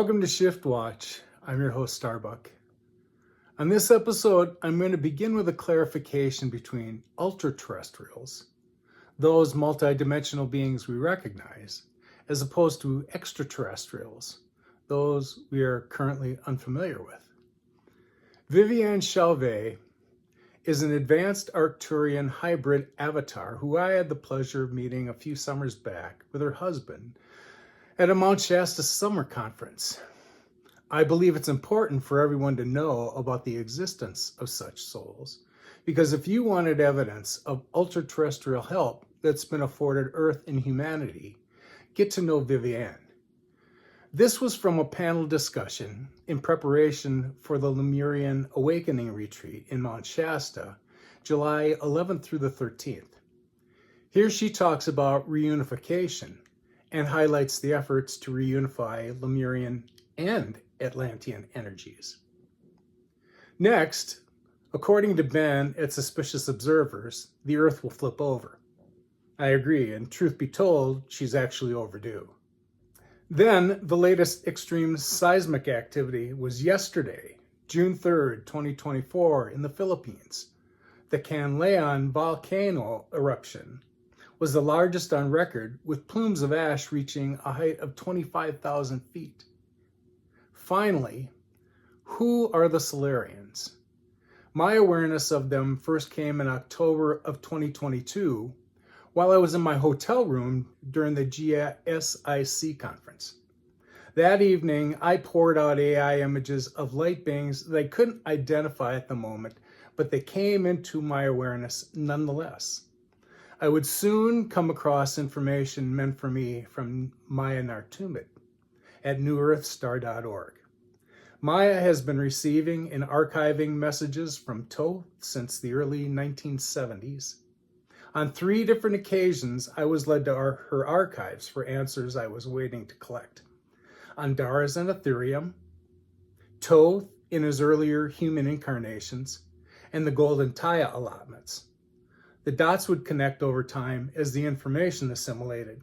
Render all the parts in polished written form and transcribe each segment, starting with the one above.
Welcome to ShiftWatch. I'm your host, Starbuck. On this episode, I'm going to begin with a clarification between ultra-terrestrials, those multidimensional beings we recognize, as opposed to extraterrestrials, those we are currently unfamiliar with. Viviane Chauvet is an Advanced Arcturian Hybrid Avatar who I had the pleasure of meeting a few summers back with her husband at a Mount Shasta summer conference. I believe it's important for everyone to know about the existence of such souls, because if you wanted evidence of ultra-terrestrial help that's been afforded Earth and humanity, get to know Viviane. This was from a panel discussion in preparation for the Lemurian Awakening Retreat in Mount Shasta, July 11th through the 13th. Here she talks about reunification and highlights the efforts to reunify Lemurian and Atlantean energies. Next, according to Ben at Suspicious Observers, the Earth will flip over. I agree, and truth be told, she's actually overdue. Then, the latest extreme seismic activity was yesterday, June 3rd, 2024, in the Philippines. The Canlaon volcano eruption was the largest on record, with plumes of ash reaching a height of 25,000 feet. Finally, who are the Solarians? My awareness of them first came in October of 2022 while I was in my hotel room during the GSIC conference. That evening, I poured out AI images of light beings that I couldn't identify at the moment, but they came into my awareness nonetheless. I would soon come across information meant for me from Maya Nartumit at newearthstar.org. Maya has been receiving and archiving messages from Thoth since the early 1970s. On 3 different occasions, I was led to her archives for answers I was waiting to collect. Andaras and Ethereum, Thoth in his earlier human incarnations, and the Golden Taya allotments. The dots would connect over time as the information assimilated.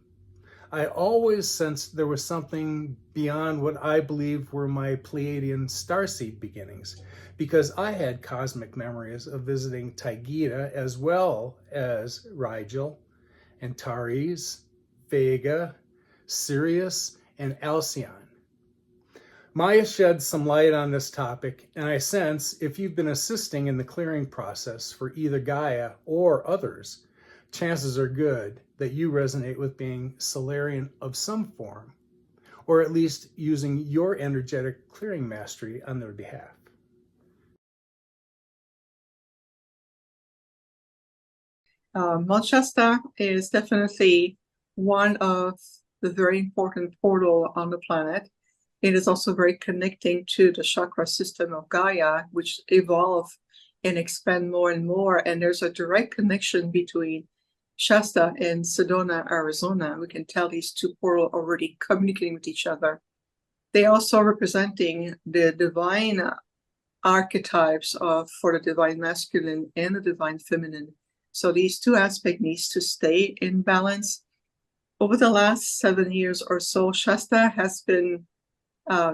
I always sensed there was something beyond what I believed were my Pleiadian starseed beginnings, because I had cosmic memories of visiting Taygeta as well as Rigel, Antares, Vega, Sirius, and Alcyon. Maya sheds some light on this topic, and I sense if you've been assisting in the clearing process for either Gaia or others, chances are good that you resonate with being Solarian of some form, or at least using your energetic clearing mastery on their behalf. Mount Shasta is definitely one of the very important portals on the planet. It is also very connecting to the chakra system of Gaia, which evolve and expand more and more. And there's a direct connection between Shasta and Sedona, Arizona. We can tell these 2 portals already communicating with each other. They also representing the divine archetypes for the divine masculine and the divine feminine. So these 2 aspects needs to stay in balance. Over the last 7 years or so, Shasta has been,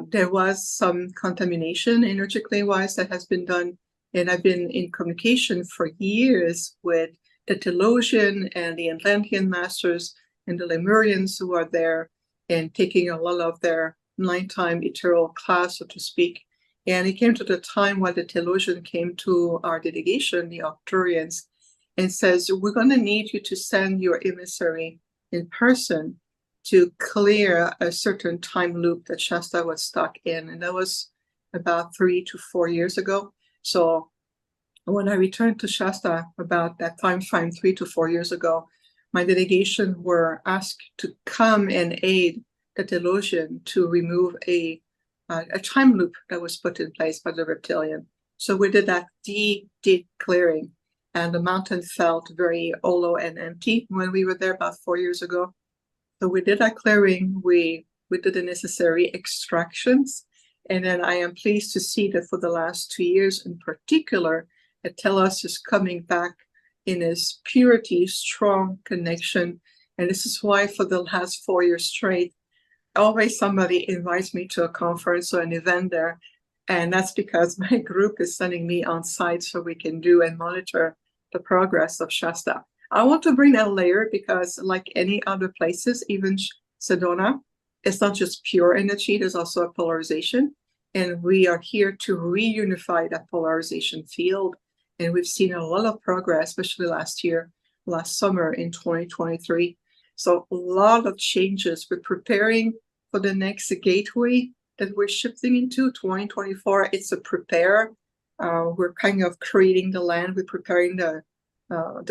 there was some contamination energetically wise that has been done. And I've been in communication for years with the Telosian and the Atlantean masters and the Lemurians who are there and taking a lot of their nighttime ethereal class, so to speak. And it came to the time when the Telosian came to our delegation, the Arcturians, and says, we're going to need you to send your emissary in person to clear a certain time loop that Shasta was stuck in. And that was about 3 to 4 years ago. So when I returned to Shasta about that time frame 3 to 4 years ago, my delegation were asked to come and aid the Telosian to remove a time loop that was put in place by the reptilian. So we did that deep clearing, and the mountain felt very hollow and empty when we were there about 4 years ago. So we did that clearing, we did the necessary extractions, and then I am pleased to see that for the last 2 years in particular, Telos is coming back in his purity, strong connection. And this is why for the last 4 years straight, always somebody invites me to a conference or an event there. And that's because my group is sending me on site so we can do and monitor the progress of Shasta. I want to bring that layer because, like any other places, even Sedona, it's not just pure energy, there's also a polarization. And we are here to reunify that polarization field. And we've seen a lot of progress, especially last summer in 2023. So a lot of changes. We're preparing for the next gateway that we're shifting into 2024. It's a prepare. We're kind of creating the land. We're preparing the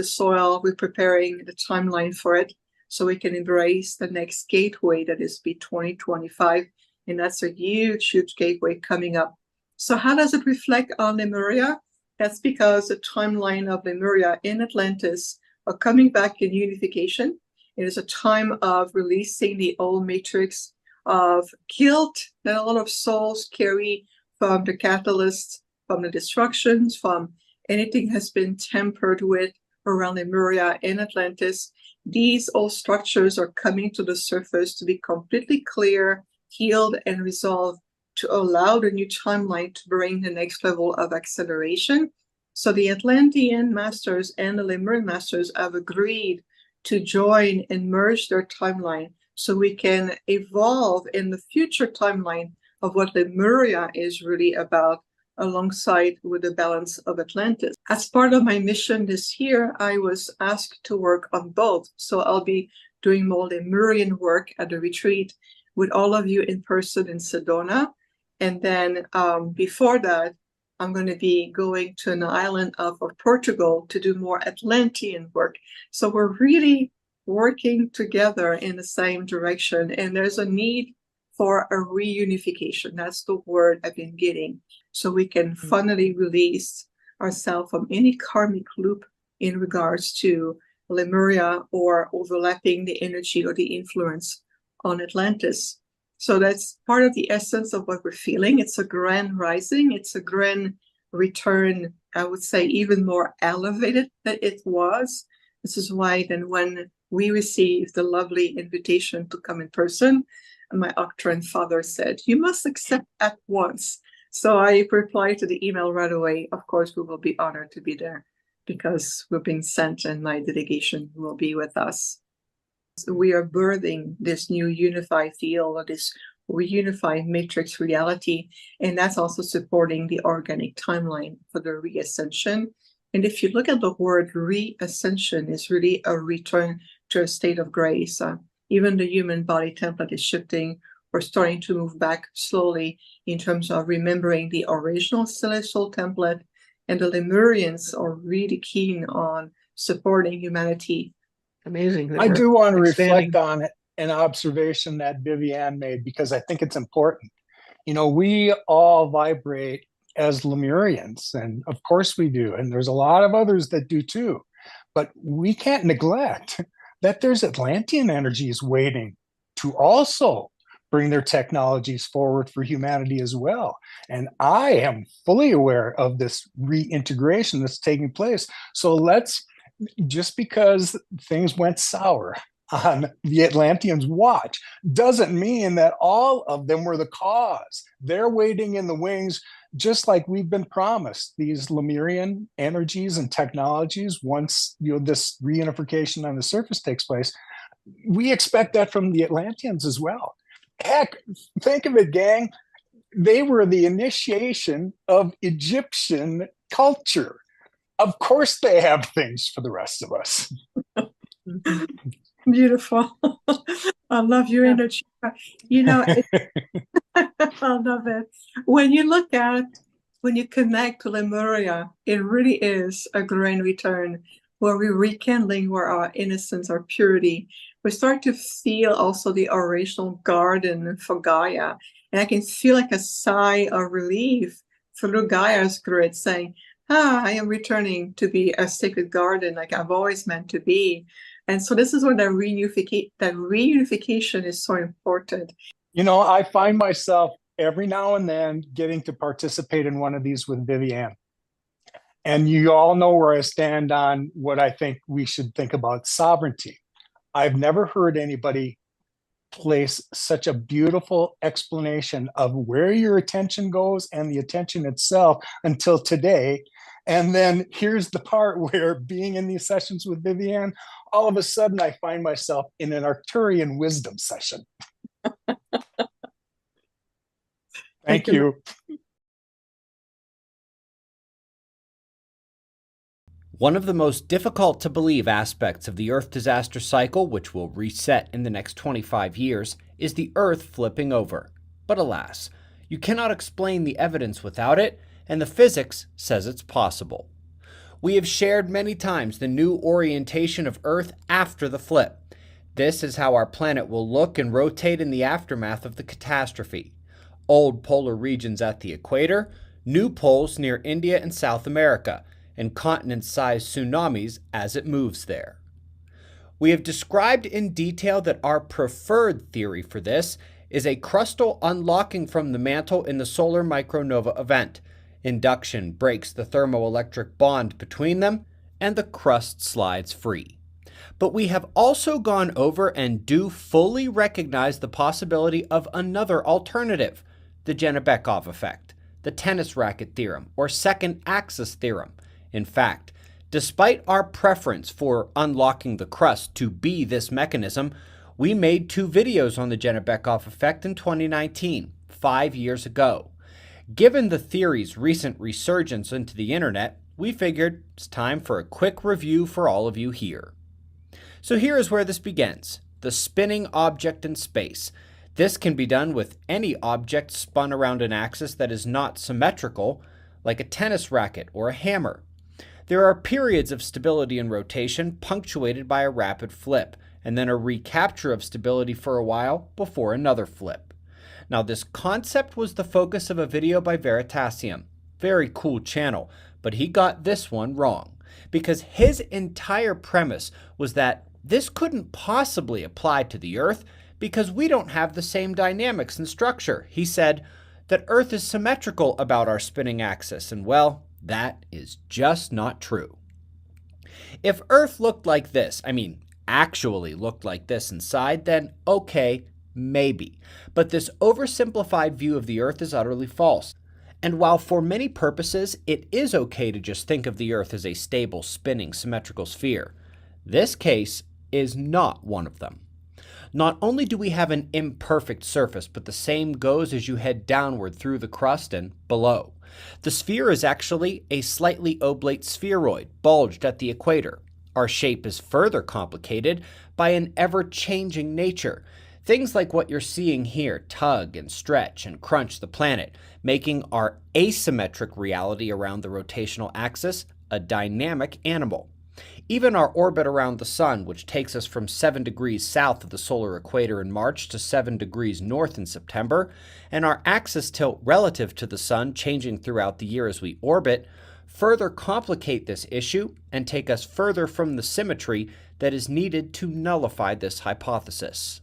soil. We're preparing the timeline for it so we can embrace the next gateway that is be 2025. And that's a huge, huge gateway coming up. So how does it reflect on Lemuria? That's because the timeline of Lemuria and Atlantis are coming back in unification. It is a time of releasing the old matrix of guilt that a lot of souls carry from the catalysts, from the destructions, from anything has been tampered with around Lemuria and Atlantis. These old structures are coming to the surface to be completely clear, healed, and resolved to allow the new timeline to bring the next level of acceleration. So the Atlantean masters and the Lemurian masters have agreed to join and merge their timeline so we can evolve in the future timeline of what Lemuria is really about, alongside with the balance of Atlantis. As part of my mission this year, I was asked to work on both. So I'll be doing more Lemurian work at the retreat with all of you in person in Sedona. And then before that, I'm going to be going to an island of Portugal to do more Atlantean work. So we're really working together in the same direction. And there's a need for a reunification. That's the word I've been getting. So we can finally release ourselves from any karmic loop in regards to Lemuria or overlapping the energy or the influence on Atlantis. So that's part of the essence of what we're feeling. It's a grand rising. It's a grand return, I would say, even more elevated than it was. This is why then when we received the lovely invitation to come in person, my Arcturian father said, "You must accept at once." So I replied to the email right away. Of course, we will be honored to be there because we're being sent and my delegation will be with us. So we are birthing this new unified field, or this reunified matrix reality, and that's also supporting the organic timeline for the reascension. And if you look at the word reascension, it's really a return to a state of grace. Even the human body template is shifting. We're starting to move back slowly in terms of remembering the original celestial template, and the Lemurians are really keen on supporting humanity. Amazing. I do want to reflect on an observation that Viviane made, because I think it's important. You know, we all vibrate as Lemurians, and of course we do, and there's a lot of others that do too. But we can't neglect that there's Atlantean energies waiting to also bring their technologies forward for humanity as well. And I am fully aware of this reintegration that's taking place. So let's, just because things went sour on the Atlanteans' watch doesn't mean that all of them were the cause. They're waiting in the wings, just like we've been promised these Lemurian energies and technologies. Once this reunification on the surface takes place, we expect that from the Atlanteans as well. Heck, think of it, gang. They were the initiation of Egyptian culture. Of course they have things for the rest of us. Beautiful. I love your energy. You know, I love it. When you connect to Lemuria, it really is a grand return where we're rekindling where our innocence, our purity. We start to feel also the original garden for Gaia. And I can feel like a sigh of relief through Gaia's grid saying, I am returning to be a sacred garden like I've always meant to be. And so this is where that reunification is so important. You know, I find myself every now and then getting to participate in one of these with Viviane. And you all know where I stand on what I think we should think about sovereignty. I've never heard anybody place such a beautiful explanation of where your attention goes and the attention itself until today. And then here's the part where, being in these sessions with Viviane, all of a sudden I find myself in an Arcturian wisdom session. Thank you. One of the most difficult to believe aspects of the Earth disaster cycle, which will reset in the next 25 years, is the Earth flipping over. But alas, you cannot explain the evidence without it, and the physics says it's possible. We have shared many times the new orientation of Earth after the flip. This is how our planet will look and rotate in the aftermath of the catastrophe. Old polar regions at the equator, new poles near India and South America, and continent-sized tsunamis as it moves there. We have described in detail that our preferred theory for this is a crustal unlocking from the mantle in the solar micronova event. Induction breaks the thermoelectric bond between them, and the crust slides free. But we have also gone over and do fully recognize the possibility of another alternative, the Cherenkov effect, the tennis racket theorem, or second axis theorem. In fact, despite our preference for unlocking the crust to be this mechanism, we made 2 videos on the Cherenkov effect in 2019, 5 years ago. Given the theory's recent resurgence into the internet, we figured it's time for a quick review for all of you here. So here is where this begins, the spinning object in space. This can be done with any object spun around an axis that is not symmetrical, like a tennis racket or a hammer. There are periods of stability and rotation punctuated by a rapid flip, and then a recapture of stability for a while before another flip. Now, this concept was the focus of a video by Veritasium. Very cool channel, but he got this one wrong, because his entire premise was that this couldn't possibly apply to the Earth because we don't have the same dynamics and structure. He said that Earth is symmetrical about our spinning axis, and well, that is just not true. If Earth looked like this, actually looked like this inside, then okay, maybe. But this oversimplified view of the Earth is utterly false. And while for many purposes it is okay to just think of the Earth as a stable, spinning, symmetrical sphere, this case is not one of them. Not only do we have an imperfect surface, but the same goes as you head downward through the crust and below. The sphere is actually a slightly oblate spheroid, bulged at the equator. Our shape is further complicated by an ever-changing nature. Things like what you're seeing here tug and stretch and crunch the planet, making our asymmetric reality around the rotational axis a dynamic animal. Even our orbit around the Sun, which takes us from 7 degrees south of the solar equator in March to 7 degrees north in September, and our axis tilt relative to the Sun changing throughout the year as we orbit, further complicate this issue and take us further from the symmetry that is needed to nullify this hypothesis.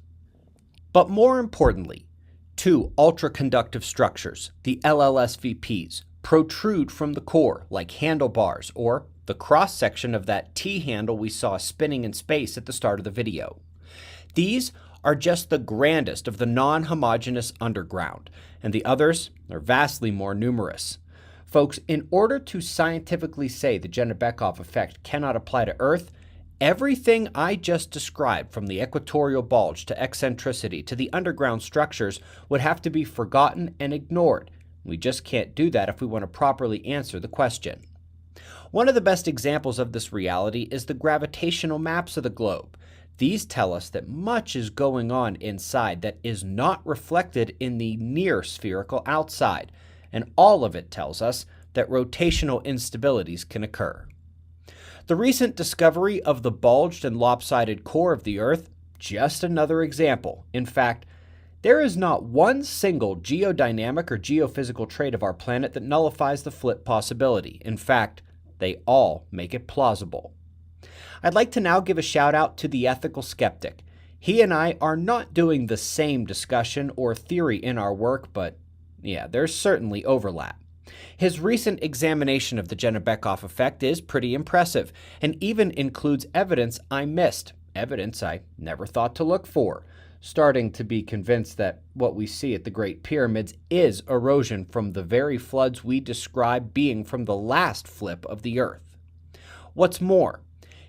But more importantly, 2 ultraconductive structures, the LLSVPs, protrude from the core like handlebars or the cross-section of that T-handle we saw spinning in space at the start of the video. These are just the grandest of the non-homogeneous underground, and the others are vastly more numerous. Folks, in order to scientifically say the Cherenkov effect cannot apply to Earth, everything I just described, from the equatorial bulge to eccentricity to the underground structures, would have to be forgotten and ignored. We just can't do that if we want to properly answer the question. One of the best examples of this reality is the gravitational maps of the globe. These tell us that much is going on inside that is not reflected in the near spherical outside, and all of it tells us that rotational instabilities can occur. The recent discovery of the bulged and lopsided core of the Earth, just another example. In fact, there is not one single geodynamic or geophysical trait of our planet that nullifies the flip possibility. In fact, they all make it plausible. I'd like to now give a shout out to the ethical skeptic. He and I are not doing the same discussion or theory in our work, but yeah, there's certainly overlap. His recent examination of the Cherenkov effect is pretty impressive, and even includes evidence I missed, evidence I never thought to look for. starting to be convinced that what we see at the Great Pyramids is erosion from the very floods we describe being from the last flip of the Earth. What's more,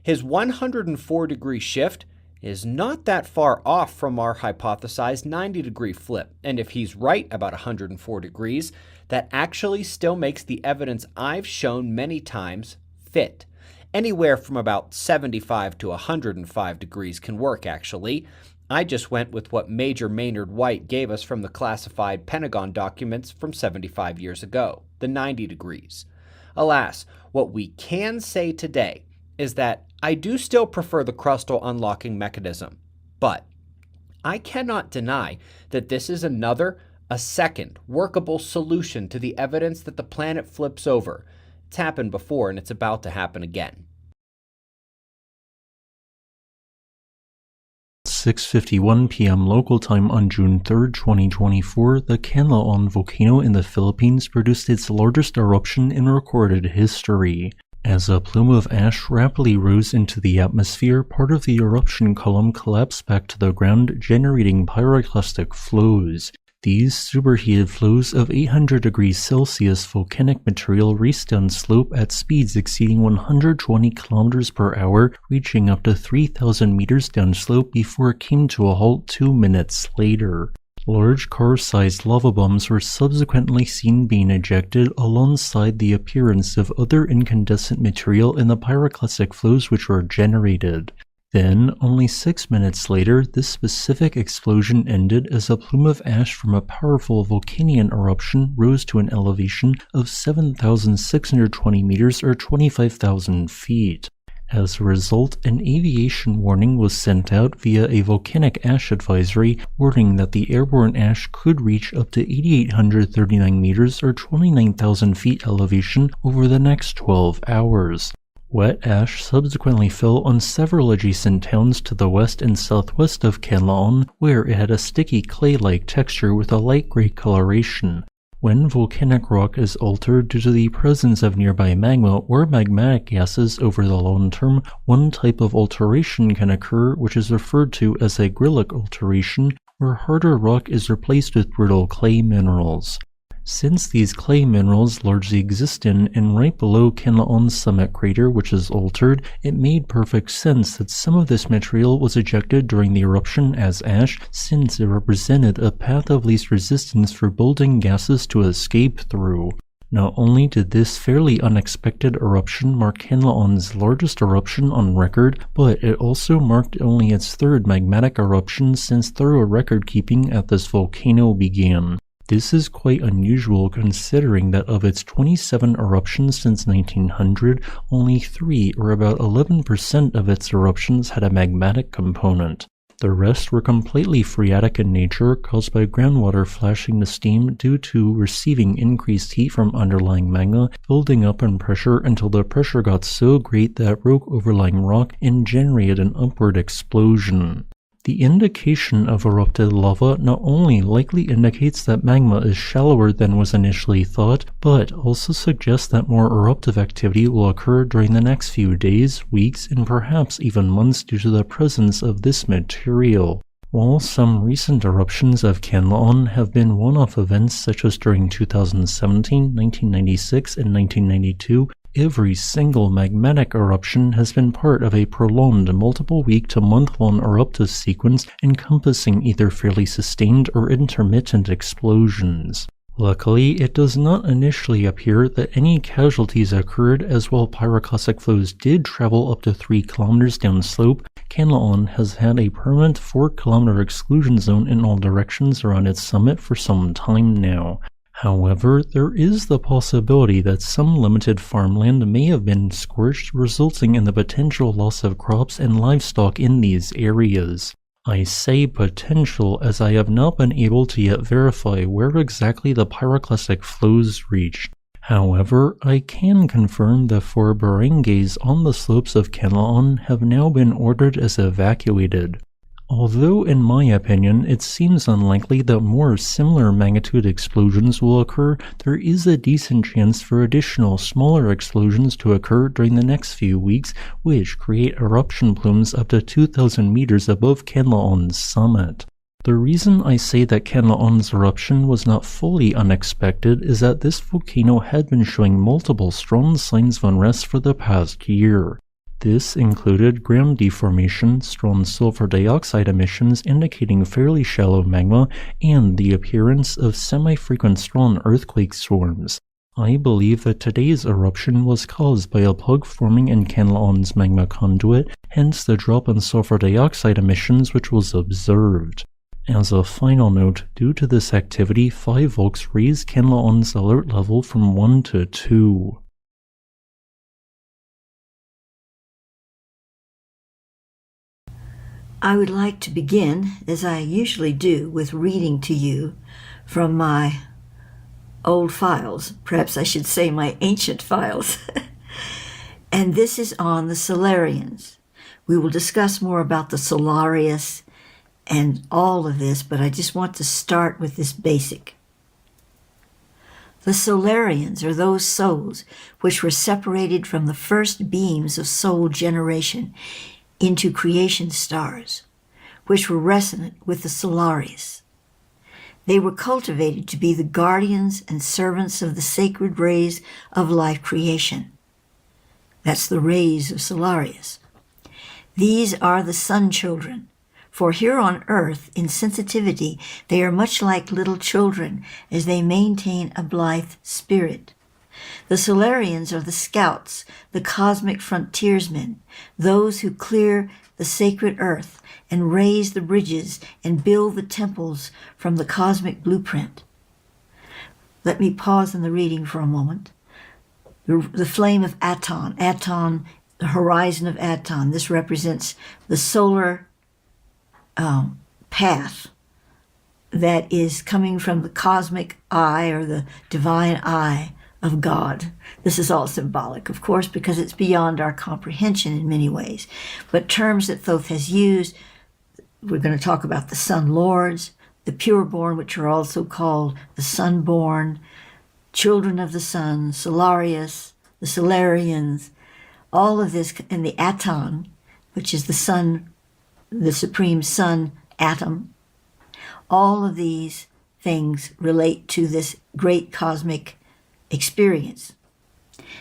his 104-degree shift is not that far off from our hypothesized 90-degree flip, and if he's right about 104 degrees, that actually still makes the evidence I've shown many times fit. Anywhere from about 75 to 105 degrees can work, actually. I just went with what Major Maynard White gave us from the classified Pentagon documents from 75 years ago, the 90 degrees. Alas, what we can say today is that I do still prefer the crustal unlocking mechanism, but I cannot deny that this is a second workable solution to the evidence that the planet flips over. It's happened before and it's about to happen again. 6:51 p.m. local time on June 3, 2024, the Canlaon volcano in the Philippines produced its largest eruption in recorded history. As a plume of ash rapidly rose into the atmosphere, part of the eruption column collapsed back to the ground, generating pyroclastic flows. These superheated flows of 800 degrees Celsius volcanic material raced down slope at speeds exceeding 120 kilometers per hour, reaching up to 3,000 meters downslope before it came to a halt 2 minutes later. Large car-sized lava bombs were subsequently seen being ejected alongside the appearance of other incandescent material in the pyroclastic flows which were generated. Then, only 6 minutes later, this specific explosion ended as a plume of ash from a powerful volcanic eruption rose to an elevation of 7,620 meters or 25,000 feet. As a result, an aviation warning was sent out via a volcanic ash advisory, warning that the airborne ash could reach up to 8,839 meters or 29,000 feet elevation over the next 12 hours. Wet ash subsequently fell on several adjacent towns to the west and southwest of Canlaon, where it had a sticky clay-like texture with a light gray coloration. When volcanic rock is altered due to the presence of nearby magma or magmatic gases over the long term, one type of alteration can occur which is referred to as a grillic alteration, where harder rock is replaced with brittle clay minerals. Since these clay minerals largely exist in and right below Canlaon's summit crater, which is altered, it made perfect sense that some of this material was ejected during the eruption as ash, since it represented a path of least resistance for building gases to escape through. Not only did this fairly unexpected eruption mark Canlaon's largest eruption on record, but it also marked only its third magmatic eruption since thorough record-keeping at this volcano began. This is quite unusual considering that of its 27 eruptions since 1900, only 3 or about 11% of its eruptions had a magmatic component. The rest were completely phreatic in nature, caused by groundwater flashing to steam due to receiving increased heat from underlying magma, building up in pressure until the pressure got so great that it broke overlying rock and generated an upward explosion. The indication of erupted lava not only likely indicates that magma is shallower than was initially thought, but also suggests that more eruptive activity will occur during the next few days, weeks, and perhaps even months due to the presence of this material. While some recent eruptions of Canlaon have been one-off events such as during 2017, 1996, and 1992, every single magmatic eruption has been part of a prolonged multiple-week to month-long eruptive sequence encompassing either fairly sustained or intermittent explosions. Luckily, it does not initially appear that any casualties occurred, as while pyroclastic flows did travel up to 3 kilometers downslope, Canlaon has had a permanent 4-kilometer exclusion zone in all directions around its summit for some time now. However, there is the possibility that some limited farmland may have been scorched, resulting in the potential loss of crops and livestock in these areas. I say potential as I have not been able to yet verify where exactly the pyroclastic flows reached. However, I can confirm that 4 barangays on the slopes of Canlaon have now been ordered as evacuated. Although in my opinion it seems unlikely that more similar magnitude explosions will occur, there is a decent chance for additional smaller explosions to occur during the next few weeks, which create eruption plumes up to 2,000 meters above Canlaon's summit. The reason I say that Canlaon's eruption was not fully unexpected is that this volcano had been showing multiple strong signs of unrest for the past year. This included ground deformation, strong sulfur dioxide emissions indicating fairly shallow magma, and the appearance of semi-frequent strong earthquake storms. I believe that today's eruption was caused by a plug forming in Canlaon's magma conduit, hence the drop in sulfur dioxide emissions which was observed. As a final note, due to this activity, 5 volks raised Canlaon's alert level from 1 to 2. I would like to begin, as I usually do, with reading to you from my old files. Perhaps I should say my ancient files. And this is on the Solarians. We will discuss more about the Solarius and all of this, but I just want to start with this basic. The Solarians are those souls which were separated from the first beams of soul generation into creation stars, which were resonant with the Solarius. They were cultivated to be the guardians and servants of the sacred rays of life creation. That's the rays of Solarius. These are the sun children, for here on earth, in sensitivity, they are much like little children as they maintain a blithe spirit. The Solarians are the scouts, the cosmic frontiersmen, those who clear the sacred earth and raise the bridges and build the temples from the cosmic blueprint. Let me pause in the reading for a moment. The flame of Aton, the horizon of Aton, this represents the solar path that is coming from the cosmic eye or the divine eye of God. This is all symbolic, of course, because it's beyond our comprehension in many ways. But terms that Thoth has used, we're going to talk about the sun lords, the pureborn, which are also called the sunborn, children of the sun, Solarius, the Solarians, all of this, and the Aton, which is the sun, the supreme sun atom. All of these things relate to this great cosmic experience.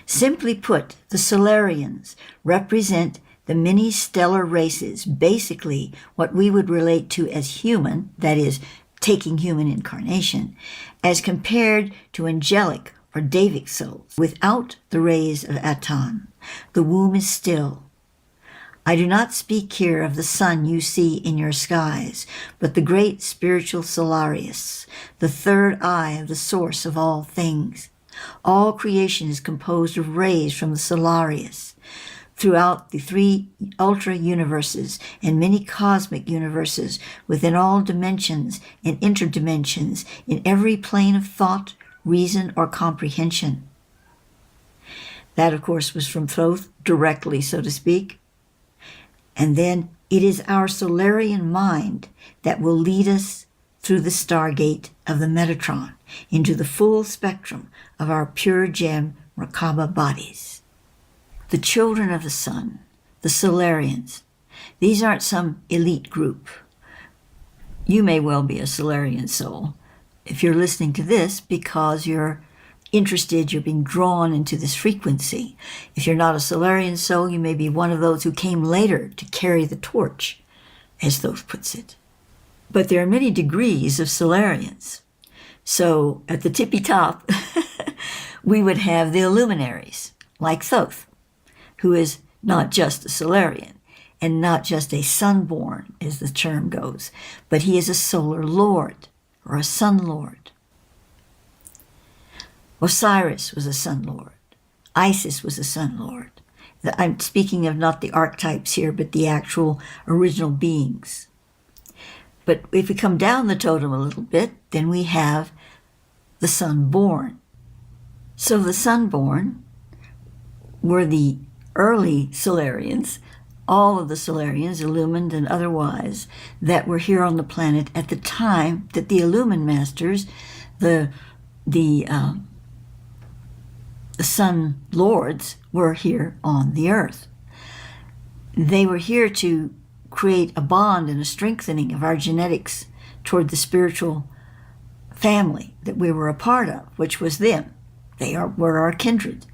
Simply put, the Solarians represent the many stellar races, basically what we would relate to as human, that is, taking human incarnation, as compared to angelic or Davic souls. Without the rays of Aton, the womb is still. I do not speak here of the sun you see in your skies, but the great spiritual Solarius, the third eye of the source of all things. All creation is composed of rays from the Solarius. Throughout the 3 ultra-universes and many cosmic universes, within all dimensions and interdimensions, in every plane of thought, reason, or comprehension. That, of course, was from Thoth directly, so to speak. And then it is our Solarian mind that will lead us through the stargate of the Metatron into the full spectrum of our pure gem Merkaba bodies. The children of the sun, the Solarians, these aren't some elite group. You may well be a Solarian soul if you're listening to this because you're interested, you're being drawn into this frequency. If you're not a Solarian soul, you may be one of those who came later to carry the torch, as Thoth puts it. But there are many degrees of Solarians. So at the tippy top, we would have the Illuminaries, like Thoth, who is not just a Solarian and not just a sunborn, as the term goes, but he is a solar lord or a sun lord. Osiris was a sun lord. Isis was a sun lord. I'm speaking of not the archetypes here, but the actual original beings. But if we come down the totem a little bit, then we have the sunborn. So the sunborn were the early Solarians, all of the Solarians, illumined and otherwise, that were here on the planet at the time that the Illumined Masters, the sun lords, were here on the earth. They were here to create a bond and a strengthening of our genetics toward the spiritual family that we were a part of, which was them. Were our kindred.